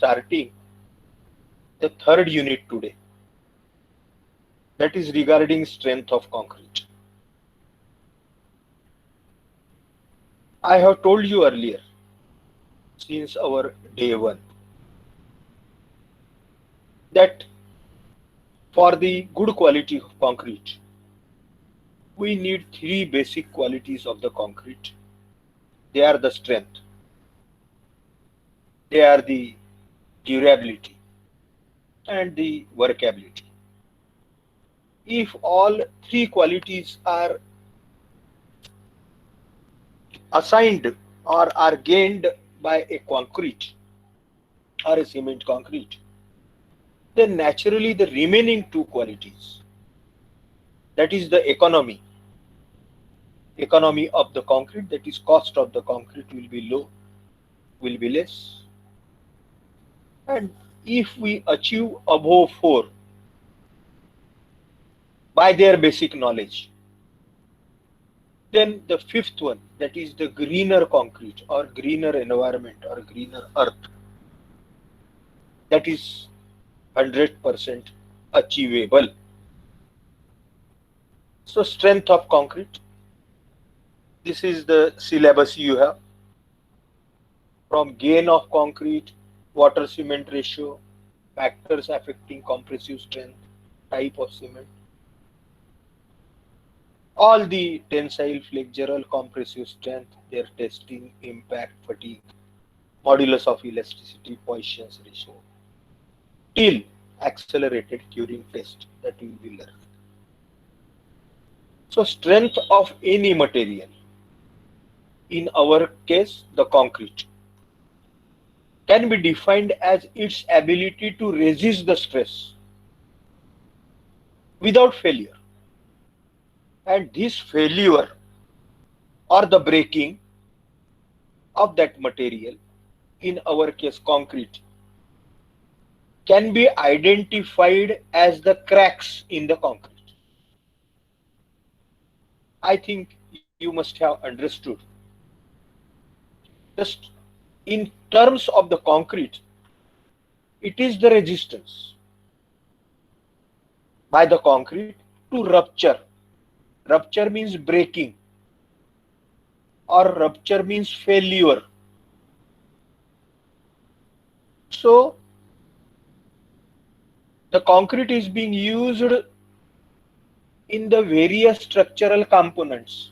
starting the third unit today, that is regarding strength of concrete. I have told you earlier, since our day one, that for the good quality of concrete, we need three basic qualities of the concrete. They are the strength, they are the durability, and the workability. If all three qualities are assigned or are gained by a concrete or a cement concrete, then naturally the remaining two qualities, that is the economy of the concrete, that is cost of the concrete, will be low, will be less. And if we achieve above four by their basic knowledge, then the fifth one, that is the greener concrete or greener environment or greener earth, that is 100% achievable. So strength of concrete, this is the syllabus you have, from gain of concrete, water cement ratio, factors affecting compressive strength, type of cement, all the tensile, flexural, compressive strength, their testing, impact, fatigue, modulus of elasticity, Poisson's ratio, till accelerated curing test that you will learn. So strength of any material, in our case the concrete, can be defined as its ability to resist the stress without failure. And this failure or the breaking of that material, in our case concrete, can be identified as the cracks in the concrete. I think you must have understood. Just in terms of the concrete, it is the resistance by the concrete to rupture. Rupture means breaking, or rupture means failure. So the concrete is being used in the various structural components,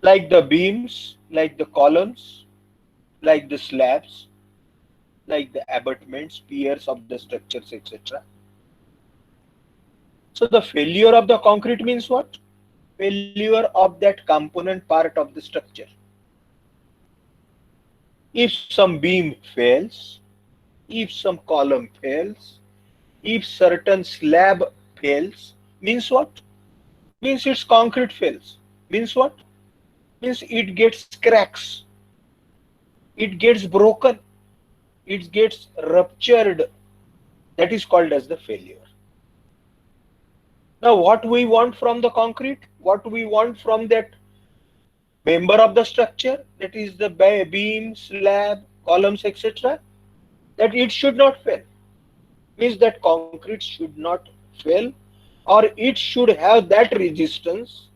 like the beams, like the columns, like the slabs, like the abutments, piers of the structures, etc. So the failure of the concrete means what? Failure of that component part of the structure. If some beam fails, if some column fails, if certain slab fails, means what? Means its concrete fails. Means what? Means it gets cracks, it gets broken, it gets ruptured. That is called as the failure. Now what we want from the concrete, what we want from that member of the structure, that is the beam, slab, columns, etc., that it should not fail. Means that concrete should not fail, or it should have that resistance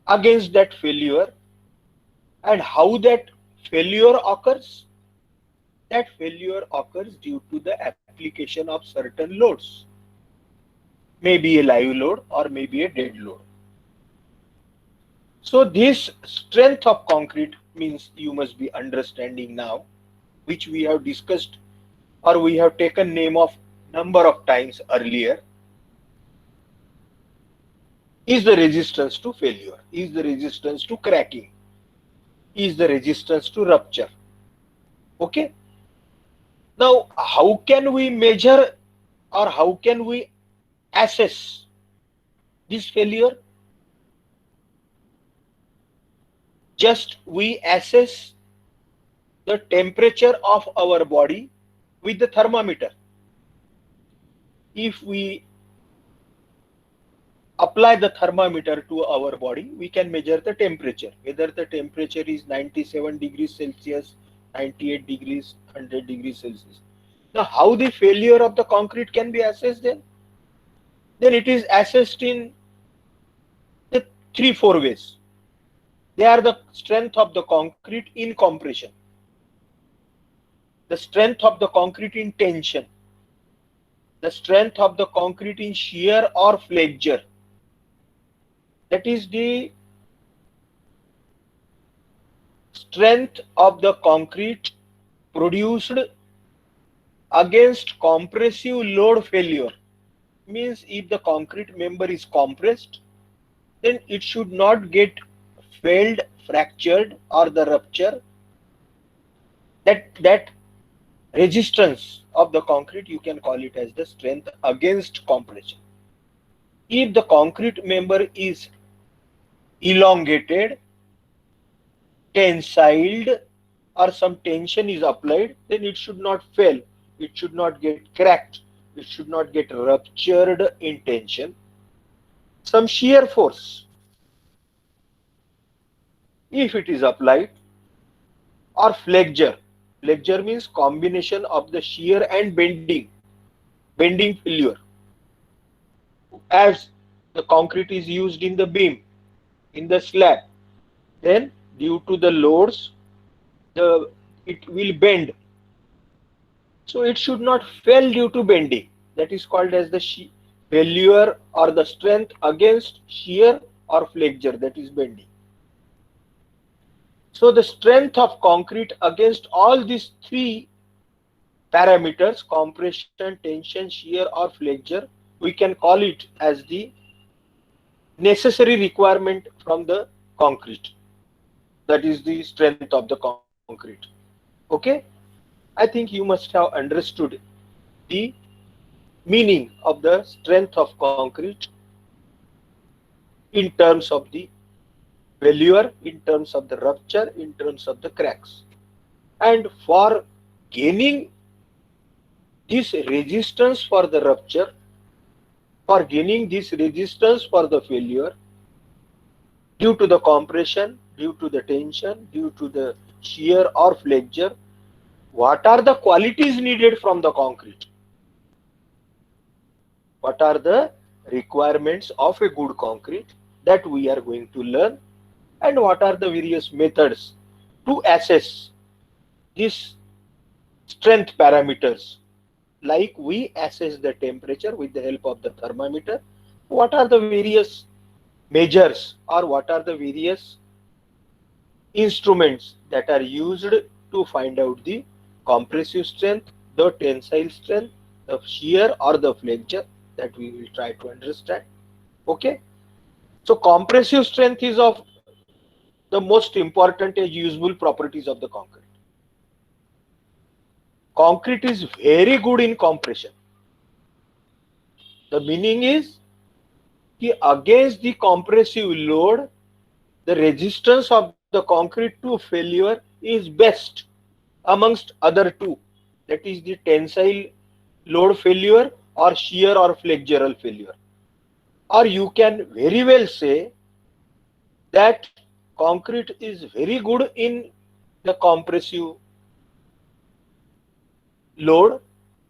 against that failure. And how that failure occurs? That failure occurs due to the application of certain loads, maybe a live load or maybe a dead load. So this strength of concrete means you must be understanding now, which we have discussed or we have taken name of number of times earlier, is the resistance to failure, is the resistance to cracking, is the resistance to rupture. Okay. Now, how can we measure or how can we assess this failure? Just we assess the temperature of our body with the thermometer. If we apply the thermometer to our body, we can measure the temperature, whether the temperature is 97 degrees Celsius, 98 degrees, 100 degrees Celsius. Now, how the failure of the concrete can be assessed then? Then it is assessed in the 3-4 ways. They are the strength of the concrete in compression, the strength of the concrete in tension, the strength of the concrete in shear or flexure. That is the strength of the concrete produced against compressive load failure. Means if the concrete member is compressed, then it should not get failed, fractured, or the rupture. That resistance of the concrete, you can call it as the strength against compression. If the concrete member is elongated, tensiled, or some tension is applied, then it should not fail, it should not get cracked, it should not get ruptured in tension. Some shear force, if it is applied, or flexure. Flexure means combination of the shear and bending failure. As the concrete is used in the beam, in the slab, then due to the loads, it will bend. So it should not fail due to bending. That is called as the failure or the strength against shear or flexure, that is bending. So the strength of concrete against all these three parameters, compression, tension, shear or flexure, we can call it as the necessary requirement from the concrete. That is the strength of the concrete. Okay, I think you must have understood the meaning of the strength of concrete in terms of the failure, in terms of the rupture, in terms of the cracks. And for gaining this resistance for the rupture, for gaining this resistance for the failure, due to the compression, due to the tension, due to the shear or flexure, what are the qualities needed from the concrete? What are the requirements of a good concrete, that we are going to learn, and what are the various methods to assess these strength parameters, like we assess the temperature with the help of the thermometer. What are the various measures, or what are the various instruments that are used to find out the compressive strength, the tensile strength, the shear or the flexure, that we will try to understand. Okay, so compressive strength is of the most important and useful properties of the concrete. Concrete is very good in compression. The meaning is that against the compressive load, the resistance of the concrete to failure is best amongst other two. That is the tensile load failure or shear or flexural failure. Or you can very well say that concrete is very good in the compressive load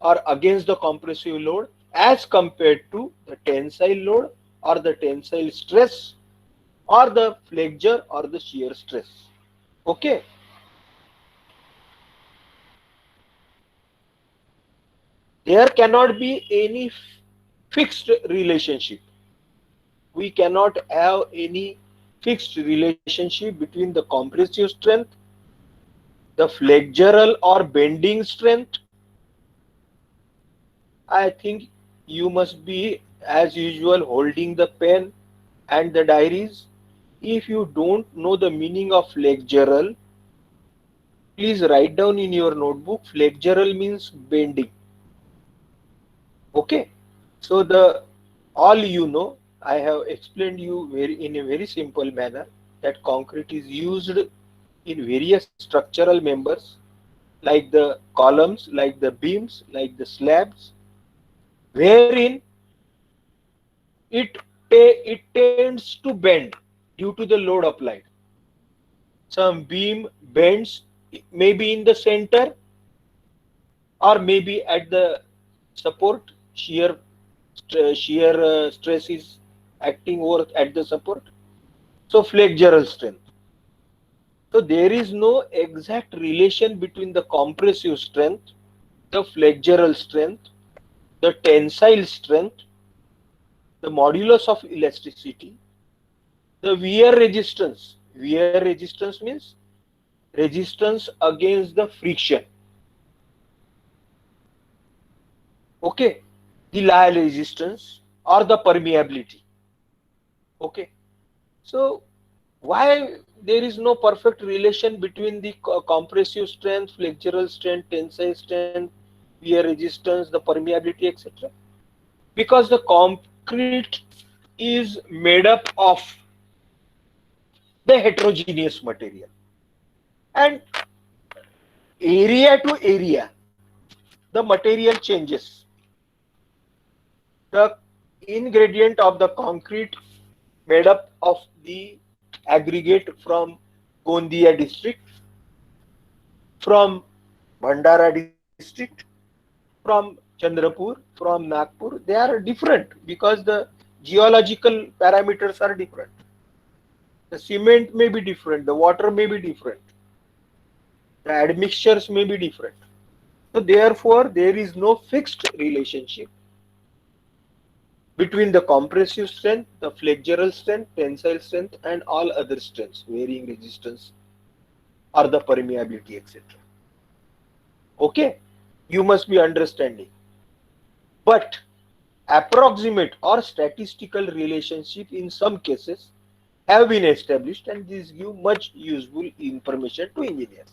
or against the compressive load as compared to the tensile load or the tensile stress or the flexure or the shear stress. Okay. There cannot be any fixed relationship. We cannot have any fixed relationship between the compressive strength, the flexural or bending strength. I think you must be, as usual, holding the pen and the diaries. If you don't know the meaning of flexural, please write down in your notebook. Flexural means bending. Okay, so the all you know, I have explained you in a very simple manner that concrete is used in various structural members like the columns, like the beams, like the slabs, wherein it tends to bend due to the load applied. Some beam bends maybe in the center or maybe at the support. Shear stress is acting over at the support. So flexural strength. So there is no exact relation between the compressive strength, the flexural strength, the tensile strength, the modulus of elasticity, the wear resistance. Wear resistance means resistance against the friction. Okay, the Lyell resistance or the permeability. Okay, so why there is no perfect relation between the compressive strength, flexural strength, tensile strength, wear resistance, the permeability, etc.? Because the concrete is made up of the heterogeneous material, and area to area the material changes. The ingredient of the concrete made up of the aggregate from Gondia district, from Bhandara district, from Chandrapur, from Nagpur. They are different because the geological parameters are different. The cement may be different, the water may be different, the admixtures may be different. So therefore, there is no fixed relationship between the compressive strength, the flexural strength, tensile strength, and all other strengths, varying resistance or the permeability, etc. Okay, you must be understanding. But approximate or statistical relationship in some cases have been established, and these give much useful information to engineers.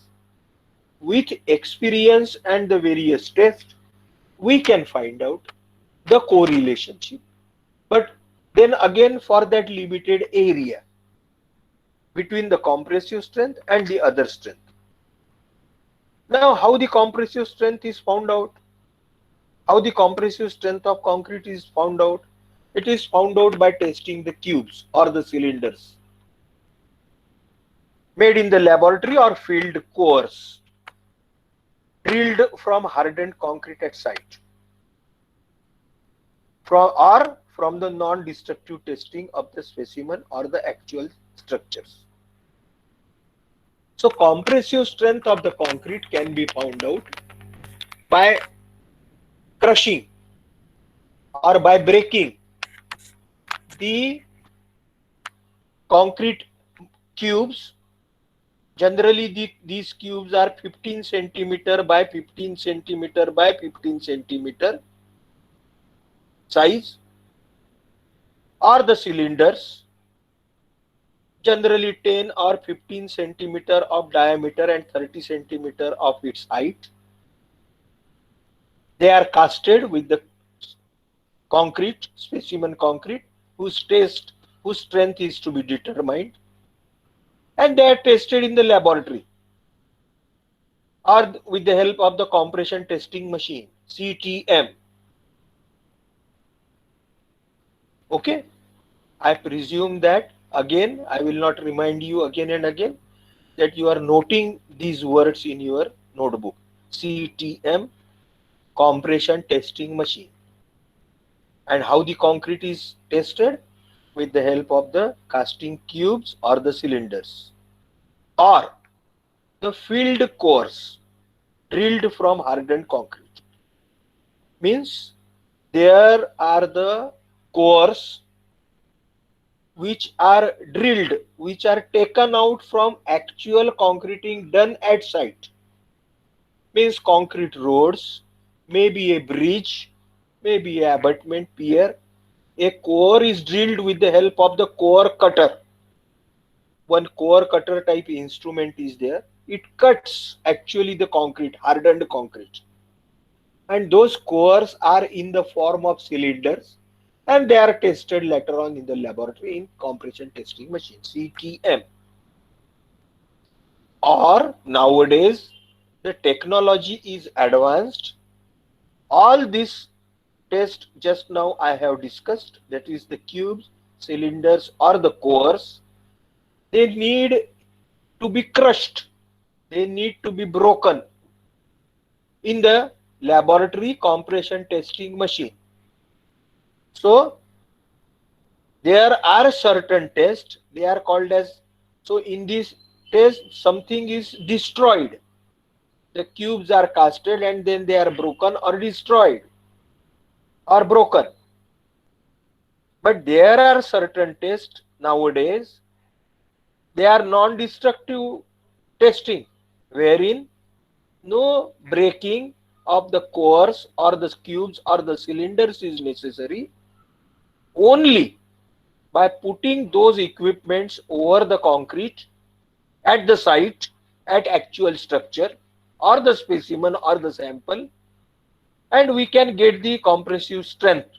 With experience and the various tests, we can find out the correlationship. But then again, for that limited area between the compressive strength and the other strength. Now, how the compressive strength is found out? How the compressive strength of concrete is found out? It is found out by testing the cubes or the cylinders made in the laboratory or field cores drilled from hardened concrete at site, from the non-destructive testing of the specimen or the actual structures. So compressive strength of the concrete can be found out by crushing or by breaking the concrete cubes. Generally, these cubes are 15 centimeter by 15 centimeter by 15 centimeter size, or the cylinders, generally 10 or 15 centimeter of diameter and 30 centimeter of its height. They are casted with the concrete, specimen concrete, whose strength is to be determined, and they are tested in the laboratory or with the help of the compression testing machine, CTM. Okay, I presume that, again, I will not remind you again and again, that you are noting these words in your notebook. CTM, compression testing machine. And how the concrete is tested? With the help of the casting cubes or the cylinders, or the field cores drilled from hardened concrete. Means there are the cores which are drilled, which are taken out from actual concreting done at site. Means concrete roads, maybe a bridge, maybe a abutment pier. A core is drilled with the help of the core cutter. One core cutter type instrument is there. It cuts actually the concrete, hardened concrete. And those cores are in the form of cylinders, and they are tested later on in the laboratory in compression testing machine, CTM. Or nowadays, the technology is advanced. All this test just now I have discussed, that is the cubes, cylinders or the cores, they need to be crushed they need to be broken in the laboratory compression testing machine. So there are certain tests, they are called as, so in this test something is destroyed, the cubes are casted and then they are broken or destroyed or broken. But there are certain tests nowadays, they are non-destructive testing, wherein no breaking of the cores or the cubes or the cylinders is necessary. Only by putting those equipments over the concrete at the site, at actual structure or the specimen or the sample, and we can get the compressive strength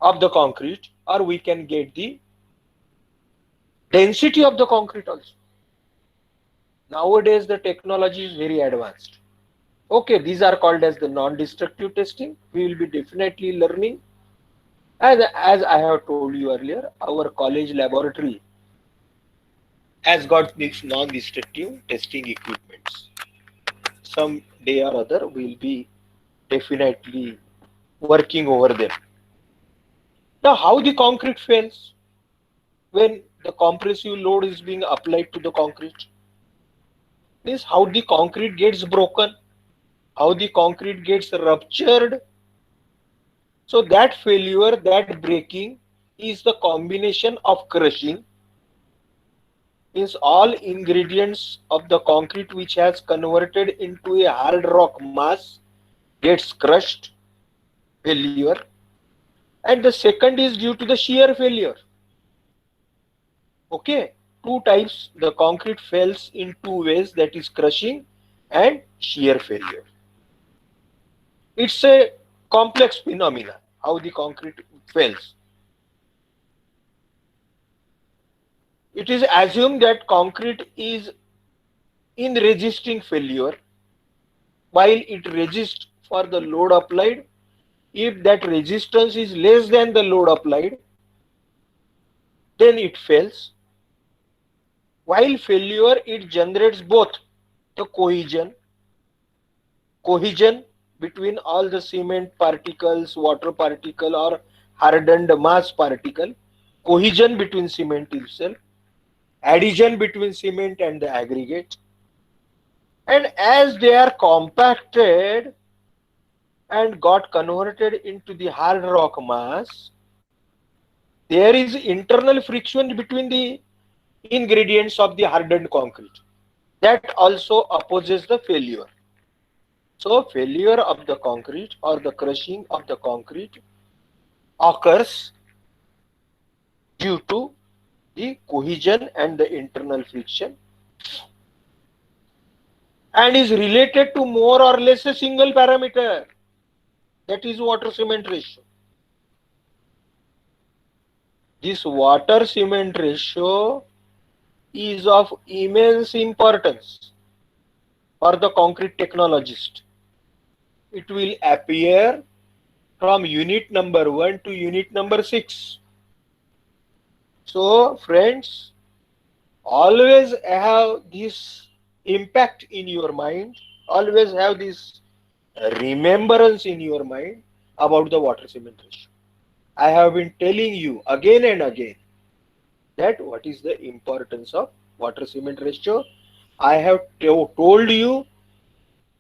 of the concrete, or we can get the density of the concrete also. Nowadays the technology is very advanced. Okay, these are called as the non-destructive testing. We will be definitely learning. As I have told you earlier, our college laboratory has got these non-destructive testing equipments. Some day or other we'll be definitely working over them. Now, how the concrete fails when the compressive load is being applied to the concrete? Means how the concrete gets broken, how the concrete gets ruptured. So that failure, that breaking is the combination of crushing, means all ingredients of the concrete which has converted into a hard rock mass gets crushed, failure. And the second is due to the shear failure. Okay, two types, the concrete fails in two ways, that is crushing and shear failure. It's a complex phenomena how the concrete fails. It is assumed that concrete is in resisting failure while it resists for the load applied. If that resistance is less than the load applied, then it fails. While failure, it generates both the cohesion between all the cement particles, water particle or hardened mass particle, cohesion between cement itself, adhesion between cement and the aggregate. And as they are compacted and got converted into the hard rock mass, there is internal friction between the ingredients of the hardened concrete. That also opposes the failure. So failure of the concrete or the crushing of the concrete occurs due to the cohesion and the internal friction, and is related to more or less a single parameter, that is water cement ratio. This water cement ratio is of immense importance for the concrete technologist. It will appear from unit number 1 to unit number 6. So friends, always have this impact in your mind, always have this remembrance in your mind about the water cement ratio. I have been telling you again and again that what is the importance of water cement ratio. I have told you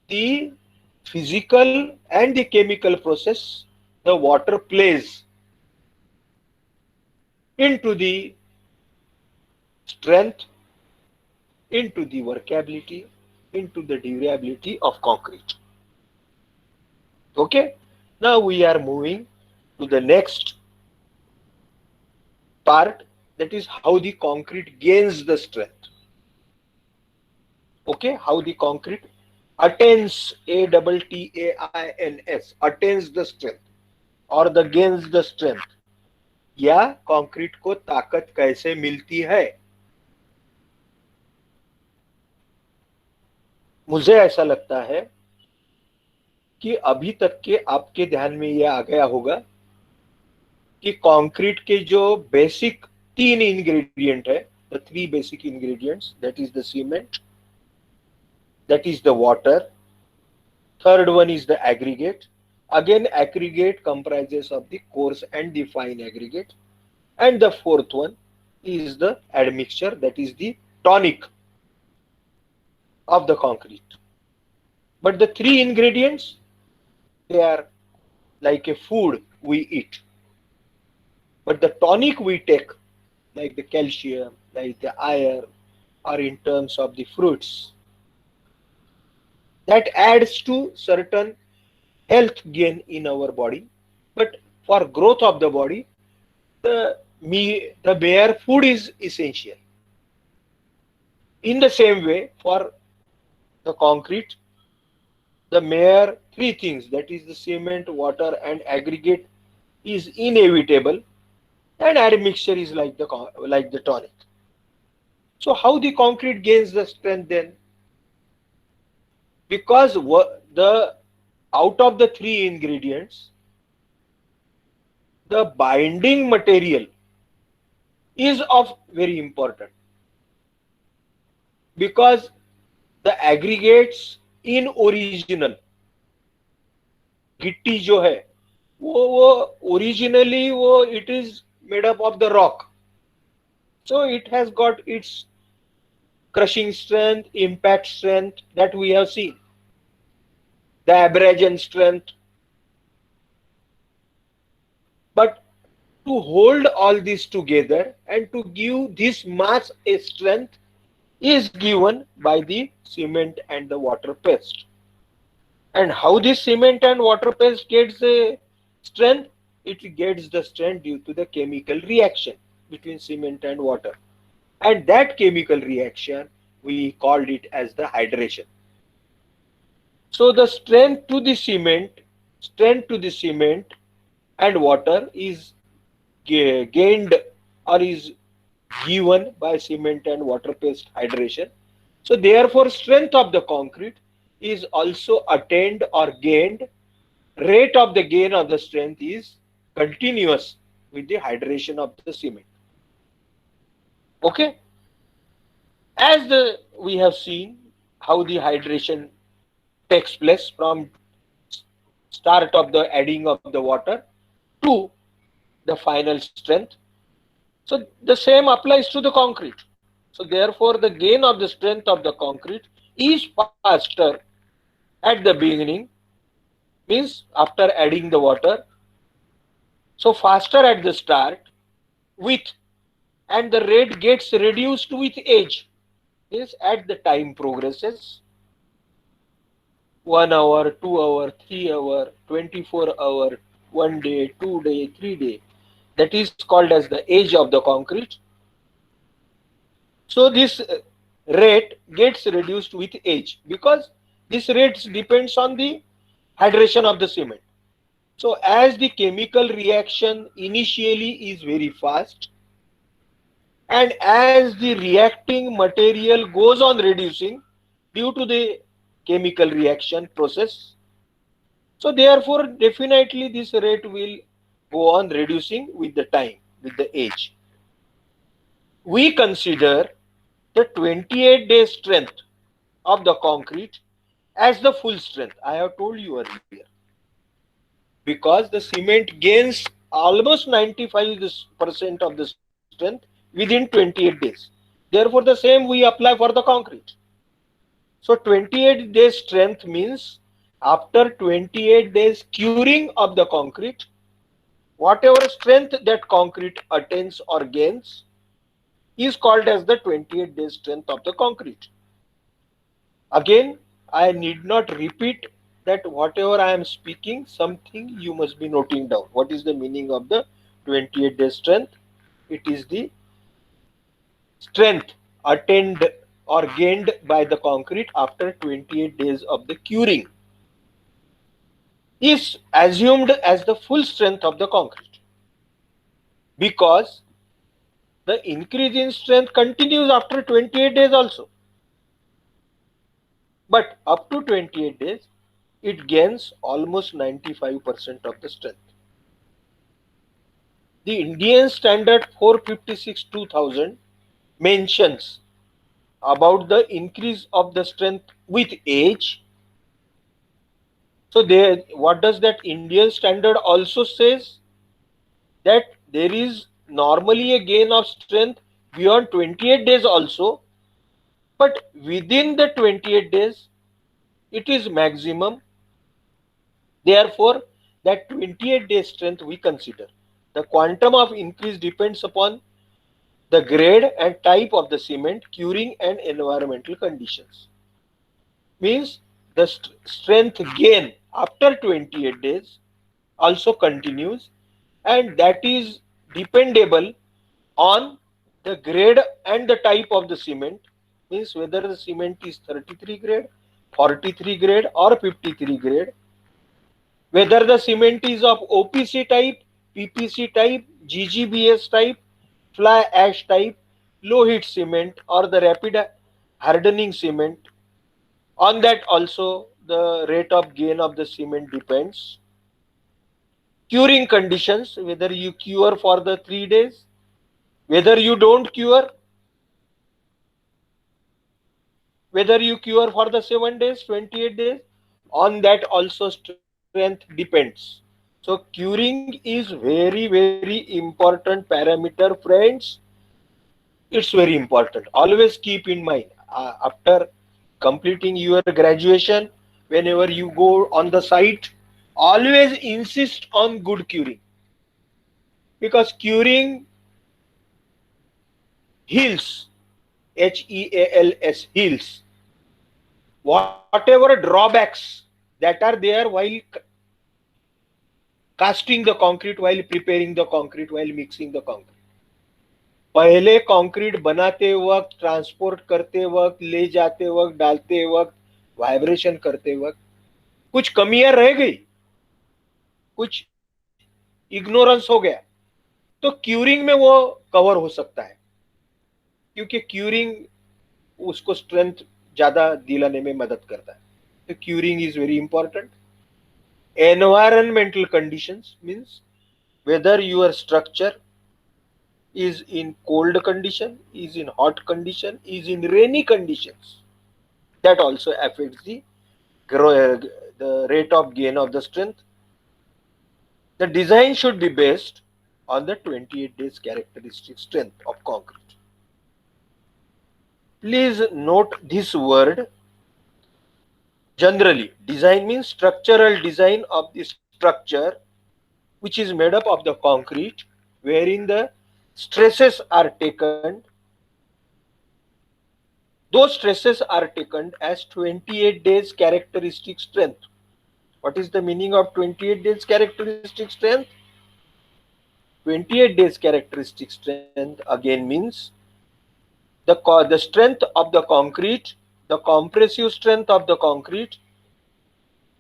the physical and the chemical process the water plays into the strength, into the workability, into the durability of concrete. Okay, now we are moving to the next part, that is how the concrete gains the strength. Okay, how the concrete attains, ATTAINS, attains the strength or the gains the strength, या concrete को ताकत कैसे मिलती है. मुझे ऐसा लगता है कि अभी तक के आपके ध्यान में यह आ गया होगा कि कंक्रीट के जो बेसिक 3 इंग्रेडिएंट है, the 3 basic ingredients, that is the cement, that is the water. Third one is the aggregate. Again, aggregate comprises of the coarse and the fine aggregate. And the fourth one is the admixture, that is the tonic of the concrete. But the three ingredients, they are like a food we eat. But the tonic we take, like the calcium, like the iron, or in terms of the fruits, that adds to certain health gain in our body. But for growth of the body, the bare food is essential. In the same way, for the concrete, the mere three things, that is the cement, water, and aggregate, is inevitable, and admixture is like the tonic. So how the concrete gains the strength then? Because the out of the three ingredients, the binding material is of very important, because the aggregates in original गिट्टी जो है वो originally वो it is made up of the rock, so it has got its crushing strength, impact strength that we have seen, the abrasion strength. But to hold all this together and to give this mass a strength is given by the cement and the water paste. And how this cement and water paste gets strength? It gets the strength due to the chemical reaction between cement and water. And that chemical reaction, we called it as the hydration. So the strength to the cement and water is gained or is given by cement and water paste hydration. So therefore, strength of the concrete is also attained or gained. Rate of the gain of the strength is continuous with the hydration of the cement. Okay, as we have seen how the hydration takes place from start of the adding of the water to the final strength. So the same applies to the concrete. So therefore, the gain of the strength of the concrete is faster at the beginning, means after adding the water. So faster at the start with, and the rate gets reduced with age, means at the time progresses, 1 hour, 2 hour, 3 hour, 24 hour, 1 day, 2 day, 3 day. That is called as the age of the concrete. So this rate gets reduced with age, because this rate depends on the hydration of the cement. So as the chemical reaction initially is very fast, and as the reacting material goes on reducing due to the chemical reaction process, so therefore definitely this rate will go on reducing with the time, with the age. We consider the 28-day strength of the concrete as the full strength. I have told you earlier, because the cement gains almost 95% of the strength within 28 days. Therefore, the same we apply for the concrete. So 28 days strength means after 28 days curing of the concrete, whatever strength that concrete attains or gains is called as the 28 days strength of the concrete. Again, I need not repeat that whatever I am speaking, something you must be noting down. What is the meaning of the 28 days strength? It is the strength attained or gained by the concrete after 28 days of the curing is assumed as the full strength of the concrete, because the increase in strength continues after 28 days also. But up to 28 days, it gains almost 95% of the strength. The Indian Standard 456/2000 mentions about the increase of the strength with age. So they, what does that Indian standard also says? That there is normally a gain of strength beyond 28 days also, but within the 28 days it is maximum. Therefore, that 28 day strength we consider. The quantum of increase depends upon the grade and type of the cement, curing and environmental conditions. Means the strength gain after 28 days also continues, and that is dependable on the grade and the type of the cement. Means whether the cement is 33 grade, 43 grade or 53 grade, whether the cement is of OPC type, PPC type, GGBS type, fly ash type, low heat cement or the rapid hardening cement. On that also the rate of gain of the cement depends. Curing conditions, whether you cure for the 3 days, whether you don't cure, whether you cure for the 7 days, 28 days, on that also strength depends. So curing is very important parameter, friends. It's very important. Always keep in mind, after completing your graduation, whenever you go on the site, always insist on good curing, because curing heals, HEALS, heals whatever drawbacks that are there while casting the concrete, while preparing the concrete, while mixing the concrete. पहले concrete बनाते वक्त, transport करते वक्त, ले जाते वक्त, डालते वक्त, वाइब्रेशन करते वक्त कुछ कमियां रह गई, कुछ इग्नोरेंस हो गया, तो क्यूरिंग में वो कवर हो सकता है, क्योंकि क्यूरिंग उसको स्ट्रेंथ ज्यादा दिलाने में मदद करता है. तो curing is very important. Environmental conditions means whether your structure is in cold condition, is in hot condition, is in rainy conditions. That also affects the rate of gain of the strength. The design should be based on the 28 days characteristic strength of concrete. Please note this word. Generally, design means structural design of the structure which is made up of the concrete, wherein the stresses are taken. Those stresses are taken as 28 days characteristic strength. What is the meaning of 28 days characteristic strength? 28 days characteristic strength again means the strength of the concrete, the compressive strength of the concrete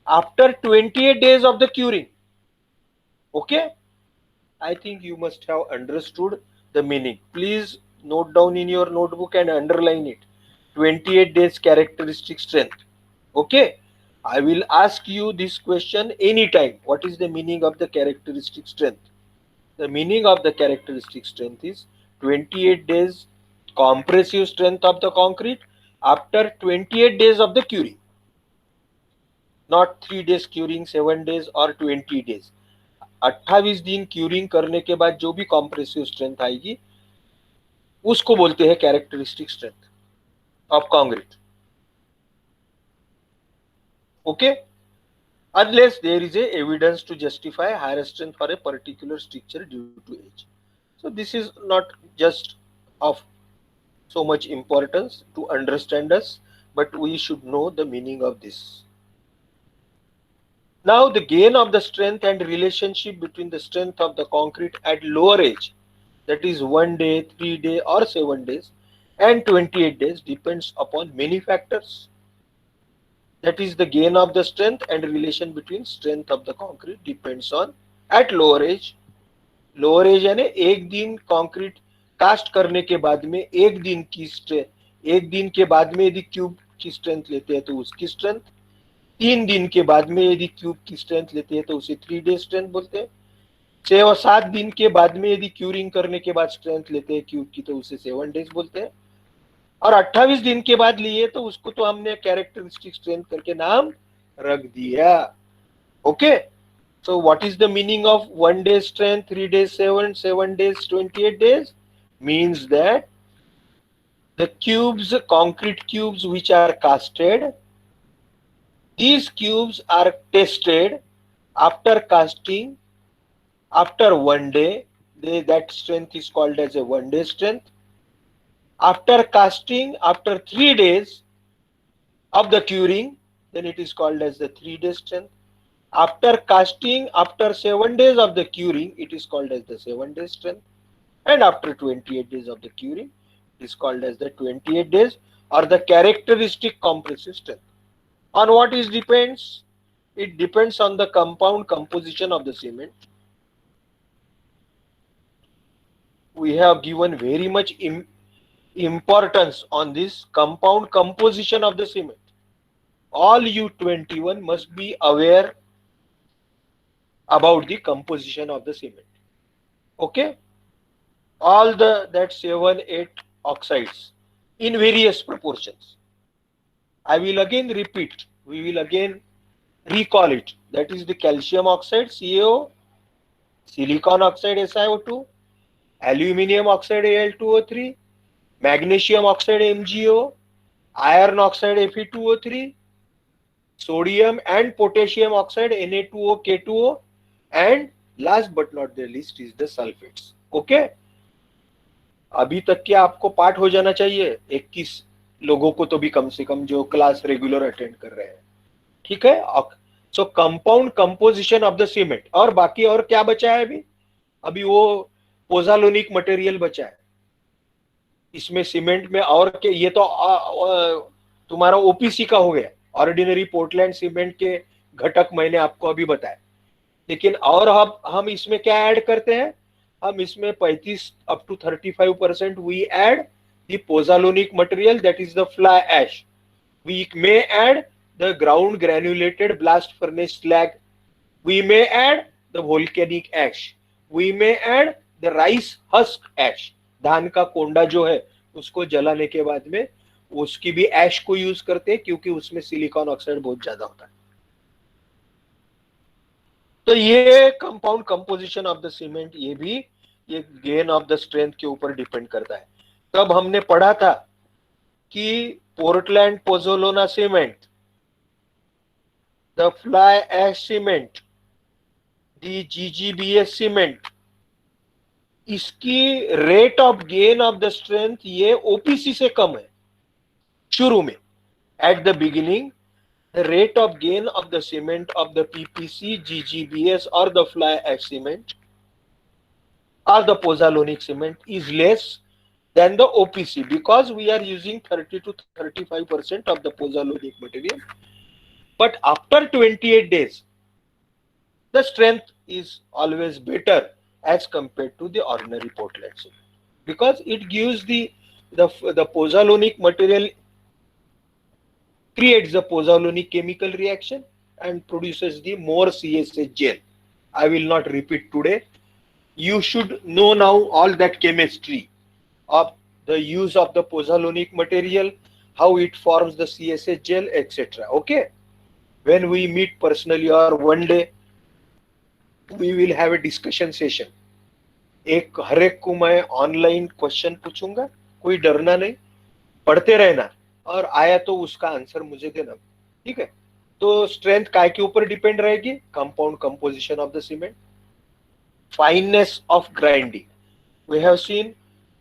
after 28 days of the curing. Okay? I think you must have understood the meaning. Please note down in your notebook and underline it. 28 days characteristic strength. Okay? I will ask you this question anytime. What is the meaning of the characteristic strength? The meaning of the characteristic strength is 28 days compressive strength of the concrete after 28 days of the curing. Not 3 days curing, 7 days or 20 days. 28 दिन curing करने के बाद जो भी compressive strength आएगी उसको बोलते हैं characteristic strength of concrete. Okay, unless there is a evidence to justify higher strength for a particular structure due to age. So this is not just of so much importance to understand us, but we should know the meaning of this. Now the gain of the strength and relationship between the strength of the concrete at lower age, that is 1 day, 3 day or 7 days and 28 days, depends upon many factors. That is the gain of the strength and relation between strength of the concrete depends on at lower age. Lower age यानी एक दिन concrete cast करने के बाद में एक दिन की स्ट्रेंथ, एक दिन के बाद में यदि क्यूब की स्ट्रेंथ लेते हैं तो उसकी स्ट्रेंथ, 3 दिन के बाद में यदि क्यूब की स्ट्रेंथ लेते हैं तो उसे 3 डे स्ट्रेंथ बोलते हैं. 6 और 7 दिन के बाद में यदि क्यूरिंग करने के बाद स्ट्रेंथ लेते हैं क्यूब की तो उसे 7 डेज बोलते हैं. और 28 दिन के बाद लिए तो उसको तो हमने कैरेक्टरिस्टिक स्ट्रेंथ करके नाम रख दिया. Okay. So what is the meaning of 1 day strength, 3 days 7, 7 days 28 days? Means that the cubes, concrete cubes which are casted, these cubes are tested after casting after 1 day. That strength is called as a 1 day strength. After casting after 3 days of the curing, then it is called as the 3 day strength. After casting after 7 days of the curing, it is called as the 7 day strength. And after 28 days of the curing, it is called as the 28 days or the characteristic compressive strength. On what it depends? It depends on the compound composition of the cement. We have given very much importance on this compound composition of the cement. All you 21 must be aware about the composition of the cement. Okay. All that 7-8 oxides in various proportions. I will again repeat, we will again recall it. That is the calcium oxide CaO, silicon oxide SiO2, aluminium oxide Al2O3, magnesium oxide MgO, iron oxide Fe2O3, sodium and potassium oxide Na2O K2O, and last but not the least is the sulfates. Okay. अभी तक क्या आपको पाठ हो जाना चाहिए 21 लोगों को तो भी कम से कम जो क्लास रेगुलर अटेंड कर रहे हैं. ठीक है. सो compound composition of the cement. और बाकी और क्या बचा है अभी? अभी वो पोजालोनिक मटेरियल बचा है इसमें सीमेंट में. और के ये तो तुम्हारा ओपीसी का हो गया, ऑर्डिनरी पोर्टलैंड सीमेंट के घटक मैंने आपको अभी बताया. लेकिन और हम इसमें क्या ऐड करते हैं? हम इसमें 35 up to 35% we add the pozzolanic material, that is the fly ash. We may add the ground granulated blast furnace slag. We may add the volcanic ash. We may add the rice husk ash. धान का कोंडा जो है उसको जलाने के बाद में उसकी भी ऐश को यूज करते हैं क्योंकि उसमें सिलिकॉन ऑक्साइड बहुत ज्यादा होता है. तो ये compound composition of the cement ये भी ये गेन ऑफ द स्ट्रेंथ के ऊपर डिपेंड करता है. तब हमने पढ़ा था कि Portland pozzolana cement, the fly ash cement, the GGBS cement, इसकी rate of gain of the strength ये ओपीसी से कम है शुरू में. At the beginning the rate of gain of the cement of the PPC, GGBS or the fly ash cement or the pozzolanic cement is less than the OPC because we are using 30 to 35% of the pozzolanic material. But after 28 days, the strength is always better as compared to the ordinary Portland cement because it gives the pozzolanic material creates the pozzolanic chemical reaction and produces the more CSH gel. I will not repeat today. You should know now all that chemistry of the use of the pozzolanic material, how it forms the CSH gel, etc. Okay. When we meet personally or one day, we will have a discussion session. हर एक को मैं online question पूछूंगा, कोई डरना नहीं, पढ़ते रहना और आया तो उसका आंसर मुझे देना. ठीक है. तो स्ट्रेंथ काय के ऊपर डिपेंड रहेगी? Compound composition of the cement, fineness of grinding. We have seen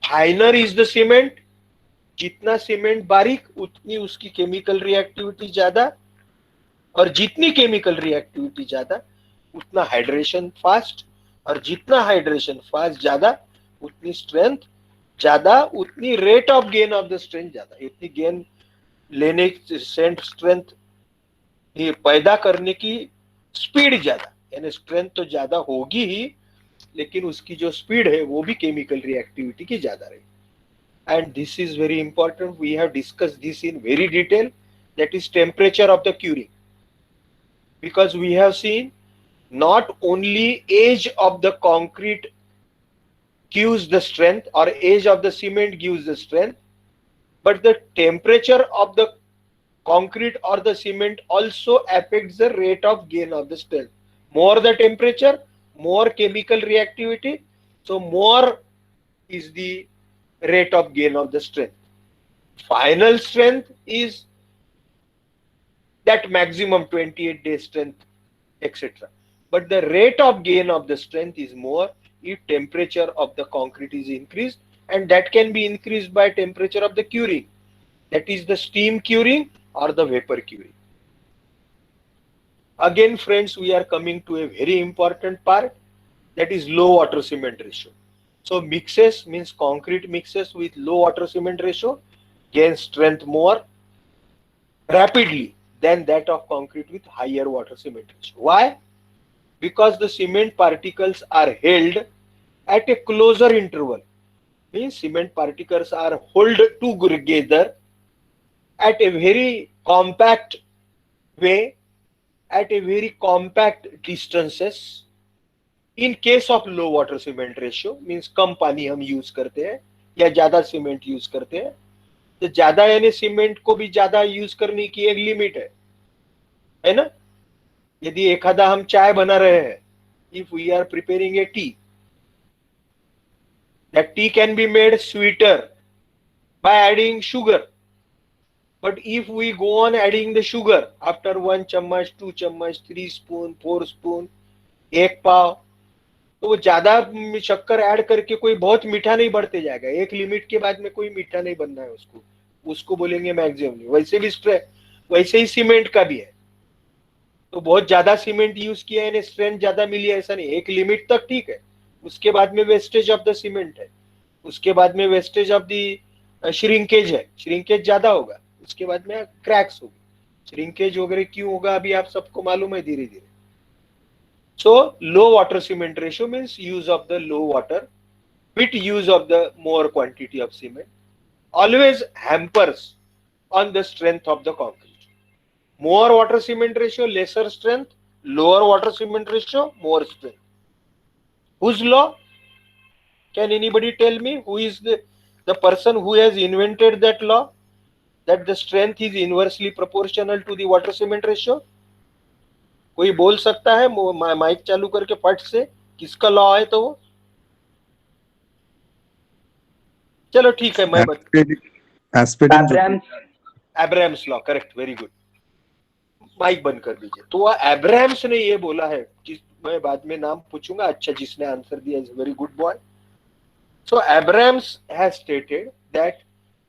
finer is the cement. जितना सीमेंट बारीक उतनी उसकी केमिकल रिएक्टिविटी ज्यादा, और जितनी केमिकल रिएक्टिविटी ज्यादा उतना हाइड्रेशन फास्ट, और जितना हाइड्रेशन फास्ट ज्यादा उतनी स्ट्रेंथ ज्यादा, उतनी rate of gain of the strength ज्यादा. इतनी गेन लेने स्ट्रेंथ ये पैदा करने की स्पीड ज्यादा, यानी स्ट्रेंथ तो ज्यादा होगी ही लेकिन उसकी जो स्पीड है वो भी केमिकल रिएक्टिविटी की ज्यादा रहेगी. And this is very important. We have discuss this in very detail, that is temperature of the curing, because we have seen not only age of the concrete gives the strength or age of the cement gives the strength, but the temperature of the concrete or the cement also affects the rate of gain of the strength. More the temperature, more chemical reactivity, so more is the rate of gain of the strength. Final strength is that maximum 28 day strength, etc. But the rate of gain of the strength is more if temperature of the concrete is increased, and that can be increased by temperature of the curing, that is the steam curing or the vapor curing. Again, friends, we are coming to a very important part, that is low water cement ratio. So mixes means concrete mixes with low water cement ratio gain strength more rapidly than that of concrete with higher water cement ratio. Why? Because the cement particles are held at a closer interval. Means cement particles are held together at a very compact way, at a very compact distances. In case of low water cement ratio means कम पानी हम use करते हैं या ज्यादा cement use करते हैं, तो ज्यादा यानी सीमेंट को भी ज्यादा यूज करने की एक लिमिट है ना। यदि एक आधा हम चाय बना रहे हैं, if we are preparing a tea, that tea can be made sweeter by adding sugar, but if we go on adding the sugar after 1 चम्मच 2 चम्मच 3 स्पून 4 स्पून एक पाव, तो वो ज्यादा शक्कर ऐड करके कोई बहुत मीठा नहीं बढ़ते जाएगा, एक लिमिट के बाद में कोई मीठा नहीं बनना है उसको, उसको बोलेंगे मैक्सिमम। वैसे भी वैसे ही सीमेंट का भी है, तो बहुत ज्यादा सीमेंट यूज किया है, स्ट्रेंथ ज्यादा मिली है ऐसा नहीं, एक लिमिट तक ठीक है, उसके बाद में वेस्टेज ऑफ द सीमेंट है, उसके बाद में वेस्टेज ऑफ द श्रिंकेज है, श्रिंकेज ज्यादा होगा, उसके बाद में क्रैक्स होगी। श्रिंकेज वगैरह क्यों होगा अभी आप सबको मालूम है धीरे धीरे। So low water cement ratio means use of the low water with use of the more quantity of cement always hampers on the strength of the concrete. More water cement ratio, lesser strength, lower water cement ratio, more strength. Whose law? Can anybody tell me who is the person who has invented that law, that the strength is inversely proportional to the water cement ratio? कोई बोल सकता है mic चालू करके फट से किसका law है? तो वो चलो ठीक है, मैं Abrams law, correct, very good, mic बंद कर दीजिए। तो वो एब्राहम्स ने ये बोला है, मैं बाद में नाम पूछूंगा, अच्छा जिसने आंसर दिया is very good boy. So Abrahams has stated that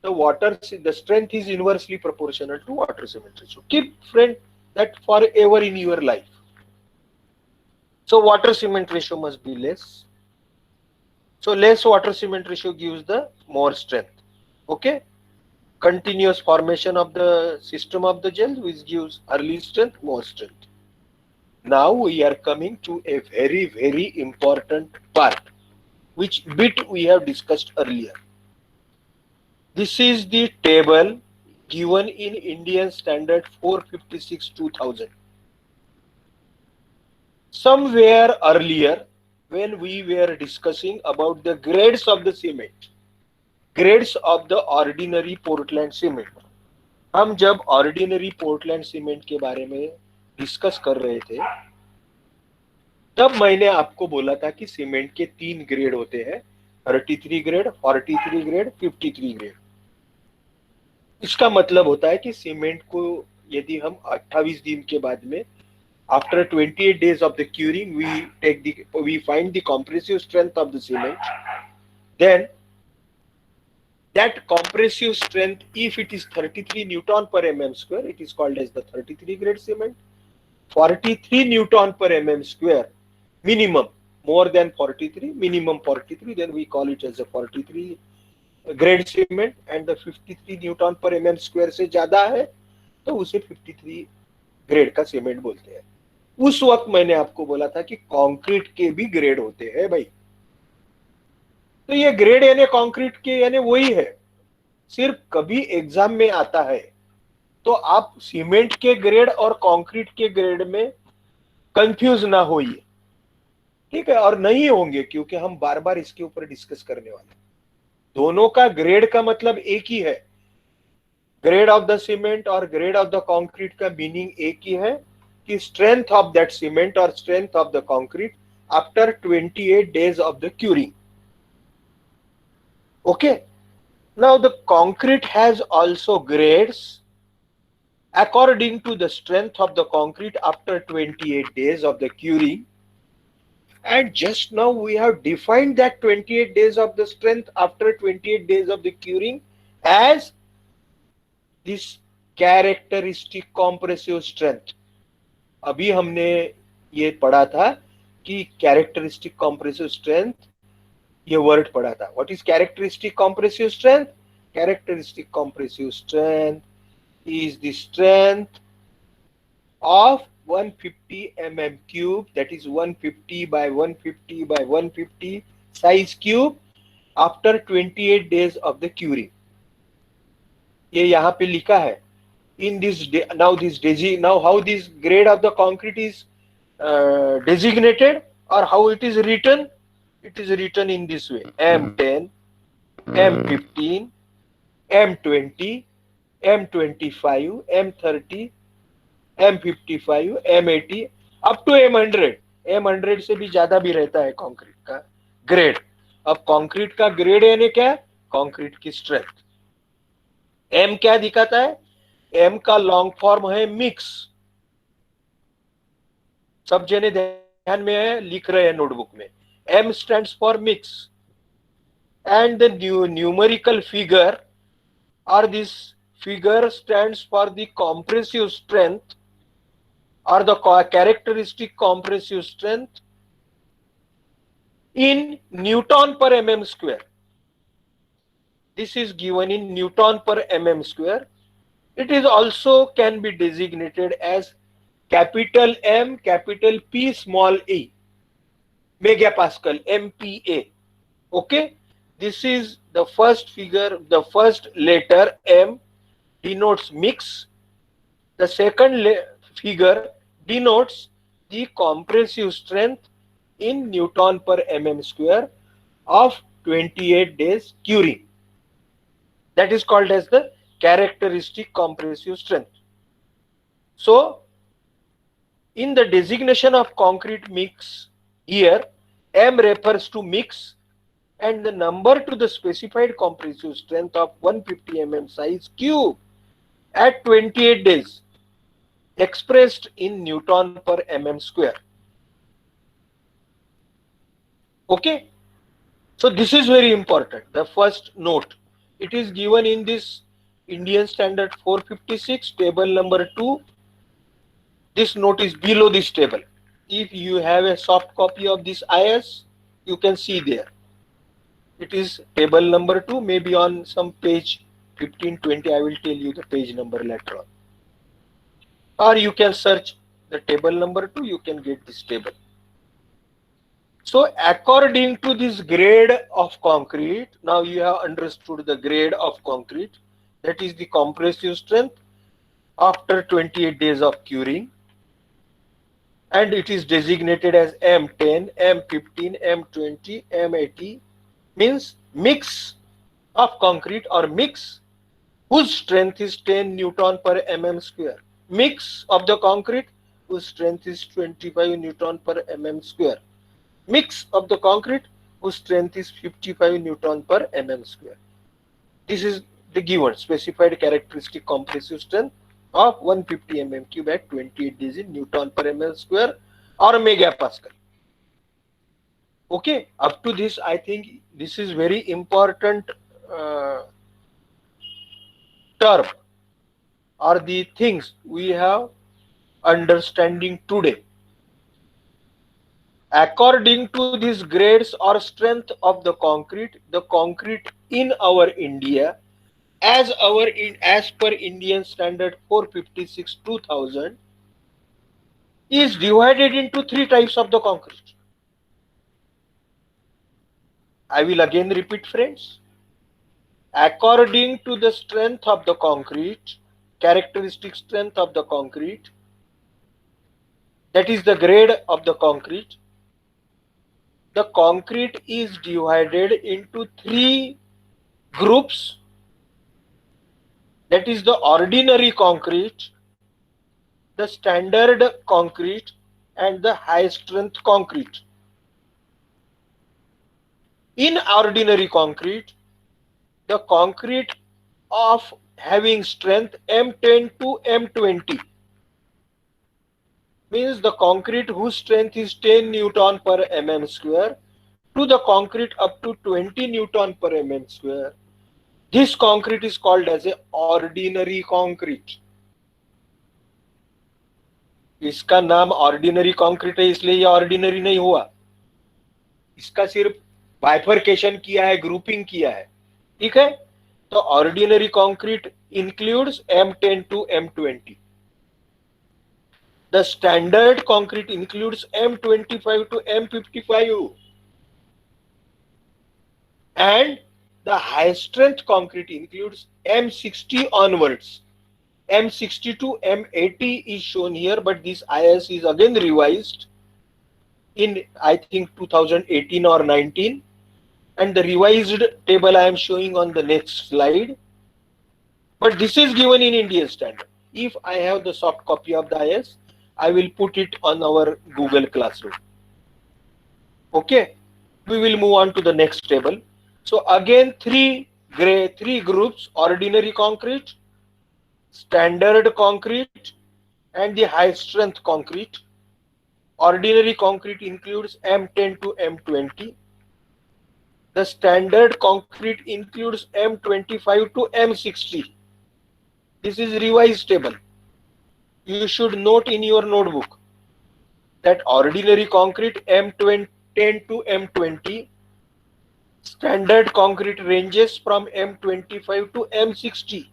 the strength is inversely proportional to water cement ratio. Keep friend that forever in your life. So water cement ratio must be less. So less water cement ratio gives the more strength. Okay. Continuous formation of the system of the gel which gives early strength, more strength. Now we are coming to a very, very important part, which bit we have discussed earlier. This is the table given in Indian Standard 456/2000. Somewhere earlier, when we were discussing about the grades of the cement, grades of the ordinary Portland cement, हम जब ordinary Portland cement के बारे में discuss कर रहे थे, तब मैंने आपको बोला था कि सीमेंट के 3 ग्रेड होते हैं, 33 ग्रेड, 43 ग्रेड, 53 ग्रेड। इसका मतलब होता है कि सीमेंट को यदि हम 28 दिन के बाद में after 28 days of the curing we find the compressive strength of the cement, then that compressive strength, if it is 33 Newton per mm square, it is called as the 33 grade cement. 43 Newton per mm square minimum, more than 43, minimum 43, then we call it as a 43 grade cement, and the 53 Newton पर mm square से ज्यादा है तो उसे 53 grade का cement बोलते हैं। उस वक्त मैंने आपको बोला था कि कंक्रीट के भी ग्रेड होते हैं भाई। तो ये ग्रेड यानी कंक्रीट के यानी वही है, सिर्फ कभी एग्जाम में आता है तो आप सीमेंट के ग्रेड और कंक्रीट के ग्रेड में कंफ्यूज ना होइए, ठीक है, और नहीं होंगे क्योंकि हम बार बार इसके ऊपर डिस्कस करने वाले हैं। दोनों का ग्रेड का मतलब एक ही है, ग्रेड ऑफ द सीमेंट और ग्रेड ऑफ द कंक्रीट का मीनिंग एक ही है कि स्ट्रेंथ ऑफ दैट सीमेंट और strength of the concrete after 28 days of the curing. Okay, now the concrete has also grades according to the strength of the concrete after 28 days of the curing. And just now we have defined that 28 days of the strength after 28 days of the curing as this characteristic compressive strength. अभी हमने ये पढ़ा था कि characteristic compressive strength, ये word पढ़ा था. What is characteristic compressive strength? Characteristic compressive strength is the strength of 150 mm cube, that is 150 by 150 by 150 size cube after 28 days of the curing. ये यहाँ पे लिखा है. In this now how this grade of the concrete is designated or how it is written? It is written in this way: M10, M15, M20, M25, M30, M55, M80 up to M100. M100 से भी ज्यादा भी रहता है concrete का grade. अब concrete का grade यानी क्या है? कंक्रीट की स्ट्रेंथ. M क्या दिखाता है? M का लॉन्ग फॉर्म है मिक्स. सब जने ध्यान में है, लिख रहे हैं नोटबुक में. M stands for mix, and the numerical figure or this figure stands for the compressive strength or the characteristic compressive strength in Newton per mm square. This is given in Newton per mm square. It is also can be designated as capital M, capital P, small e, megapascal, MPa. Okay, this is the first figure. The first letter M denotes mix. The second figure denotes the compressive strength in Newton per mm square of 28 days curing. That is called as the characteristic compressive strength. So, in the designation of concrete mix, here M refers to mix and the number to the specified compressive strength of 150 mm size cube at 28 days expressed in Newton per mm square. Okay, so this is very important. The first note, it is given in this Indian Standard 456 table number 2. This note is below this table. If you have a soft copy of this IS, you can see there. It is table number 2, maybe on some page 15, 20. I will tell you the page number later on. Or you can search the table number 2, you can get this table. So according to this grade of concrete, now you have understood the grade of concrete, that is the compressive strength after 28 days of curing, and it is designated as M10, M15, M20, M80, means mix of concrete or mix whose strength is 10 Newton per mm square. Mix of the concrete whose strength is 25 Newton per mm square. Mix of the concrete whose strength is 55 Newton per mm square. This is the given specified characteristic compressive strength of 150 mm cube at 28 days in Newton per mm square or megapascal. Okay, up to this, I think this is very important term or the things we have understanding today. According to these grades or strength of the concrete in our India, as per Indian Standard 456 2000, is divided into 3 types of the concrete. I will again repeat, friends. According to the strength of the concrete, characteristic strength of the concrete, that is the grade of the concrete is divided into 3 groups, That is the ordinary concrete, the standard concrete, and the high strength concrete. In ordinary concrete, the concrete of having strength M10 to M20 means the concrete whose strength is 10 Newton per mm square to the concrete up to 20 Newton per mm square. This concrete is called as a ordinary concrete. इसका नाम ordinary concrete है इसलिए ये ordinary नहीं हुआ, इसका सिर्फ bifurcation किया है, ग्रुपिंग किया है, ठीक है। तो ordinary concrete includes M10 to M20. The standard concrete includes M25 to M55, and the high strength concrete includes M60 onwards. M60 to M80 is shown here, but this IS is again revised in I think 2018 or 19, and the revised table I am showing on the next slide. But this is given in Indian standard. If I have the soft copy of the IS, I will put it on our Google Classroom. Okay, we will move on to the next table. So again, three groups: ordinary concrete, standard concrete, and the high strength concrete. Ordinary concrete includes M10 to M20. The standard concrete includes M25 to M60. This is revised table. You should note in your notebook that ordinary concrete M10 to M20, standard concrete ranges from M25 to M60.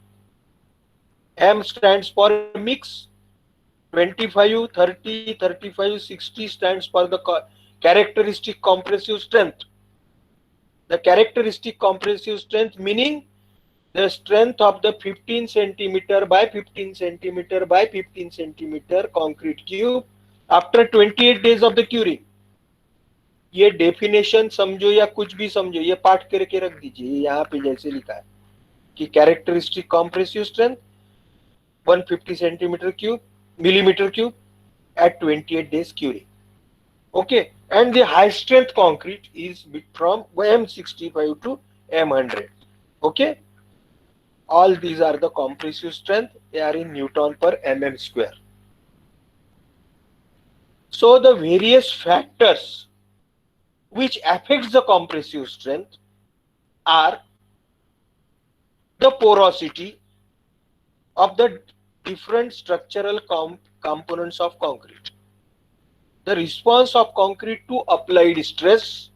M stands for mix, 25, 30, 35, 60 stands for the characteristic compressive strength. The characteristic compressive strength meaning the strength of the 15 centimeter by 15 centimeter by 15 centimeter concrete cube after 28 days of the curing. ये definition समझो या कुछ भी समझो, ये पाठ करके रख दीजिए। यहाँ पे जैसे लिखा है कि characteristic compressive strength 150 centimeter cube millimeter cube at 28 days curing. Okay, and the high strength concrete is from M65 to M100. Okay, all these are the compressive strength. They are in Newton per mm square. So the various factors which affects the compressive strength are the porosity of the different structural components of concrete, the response of concrete to applied stress,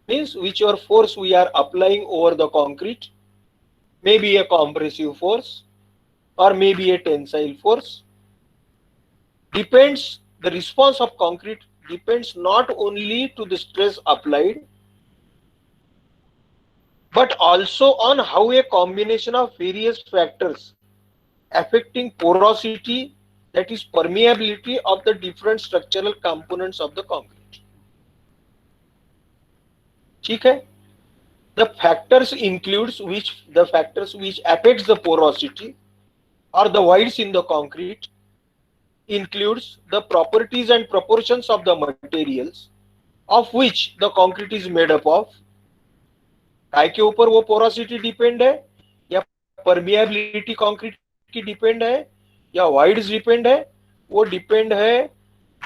means whichever force we are applying over the concrete, maybe a compressive force or maybe a tensile force, depends, the response of concrete depends not only to the stress applied but also on how a combination of various factors affecting porosity, that is permeability of the different structural components of the concrete. ठीक है? The factors includes the factors which affects the porosity or the voids in the concrete includes the properties and proportions of the materials of which the concrete is made up of. काय के ऊपर वो porosity depend है या permeability concrete की depend है या voids depend है? वो depend है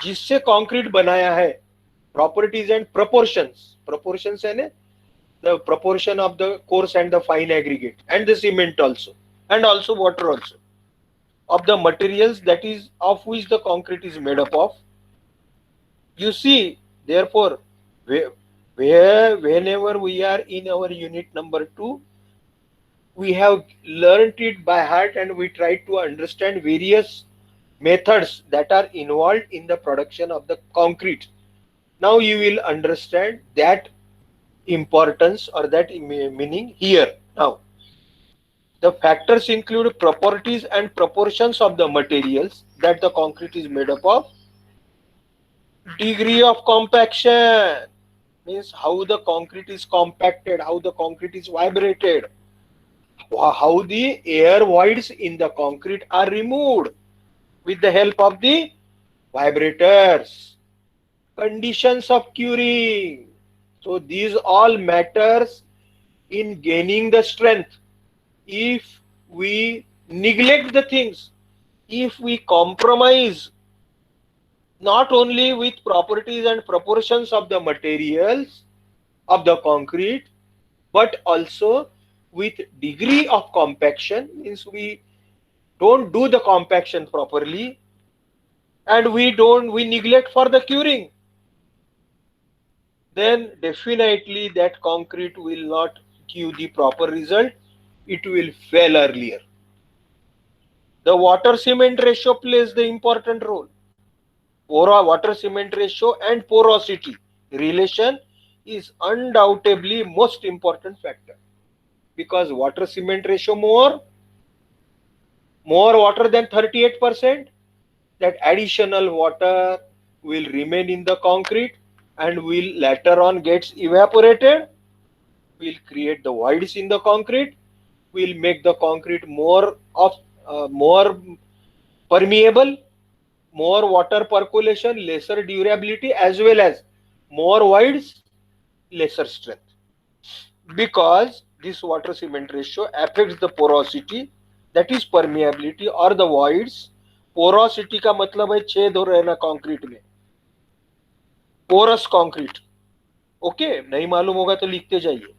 जिससे concrete बनाया है. Properties and proportions. Proportions है ने? The proportion of the coarse and the fine aggregate and the cement also, and also water also, of the materials that is of which the concrete is made up of. You see, therefore, whenever we are in our unit number 2, we have learned it by heart and we try to understand various methods that are involved in the production of the concrete. Now you will understand that importance or that meaning here. Now, the factors include properties and proportions of the materials that the concrete is made up of. Degree of compaction means how the concrete is compacted, how the concrete is vibrated. how the air voids in the concrete are removed with the help of the vibrators. Conditions of curing. So these all matters in gaining the strength. If we neglect the things, if we compromise not only with properties and proportions of the materials of the concrete, but also with degree of compaction, means we don't do the compaction properly, and we neglect for the curing, then definitely that concrete will not give the proper result. It will fail earlier. The water cement ratio plays the important role. Water cement ratio and porosity relation is undoubtedly most important factor, because water cement ratio more water than 38%, that additional water will remain in the concrete and will later on gets evaporated, will create the voids in the concrete, will make the concrete more permeable, more water percolation, lesser durability, as well as more voids, lesser strength. Because this water cement ratio affects the porosity, that is permeability or the voids. Porosity का मतलब है छेद हो रहना concrete में, porous concrete. Okay, नहीं मालूम होगा तो लिखते जाइए.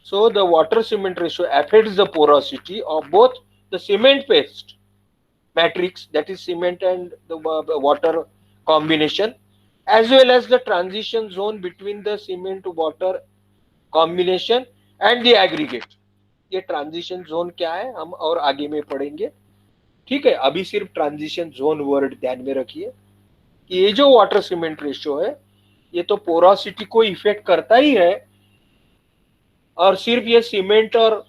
So the water cement ratio affects the porosity of both the cement paste matrix, that is cement and the water combination, as well as the transition zone between the cement water combination and the aggregate. ये transition zone क्या है हम और आगे में पढ़ेंगे. ठीक है, अभी सिर्फ ट्रांजिशन जोन वर्ड ध्यान में रखिए कि ये जो वाटर सीमेंट रेशियो है ये तो पोरोसिटी को इफेक्ट करता ही है, और सिर्फ ये सीमेंट और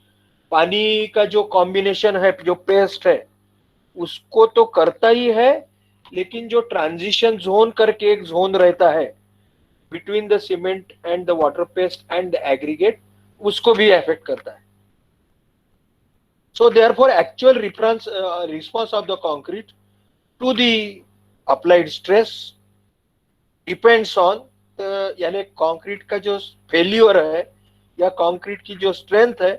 पानी का जो कॉम्बिनेशन है, जो पेस्ट है, उसको तो करता ही है, लेकिन जो ट्रांजिशन जोन करके एक जोन रहता है between the cement and the water paste and the aggregate, उसको भी अफेक्ट करता है. So therefore actual response of the concrete to the applied stress depends on यानी कंक्रीट का जो फेल्यूर है या कंक्रीट की जो स्ट्रेंथ है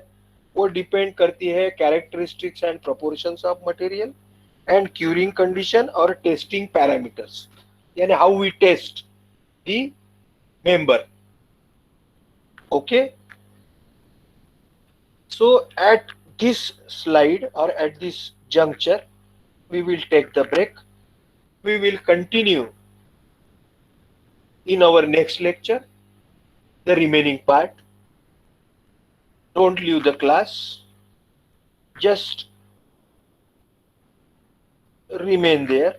वो डिपेंड करती है characteristics and proportions of material and curing condition और टेस्टिंग पैरामीटर्स, यानी how we test the member. Okay, so at this slide or at this juncture we will take the break. We will continue in our next lecture the remaining part. Don't leave the class, just remain there.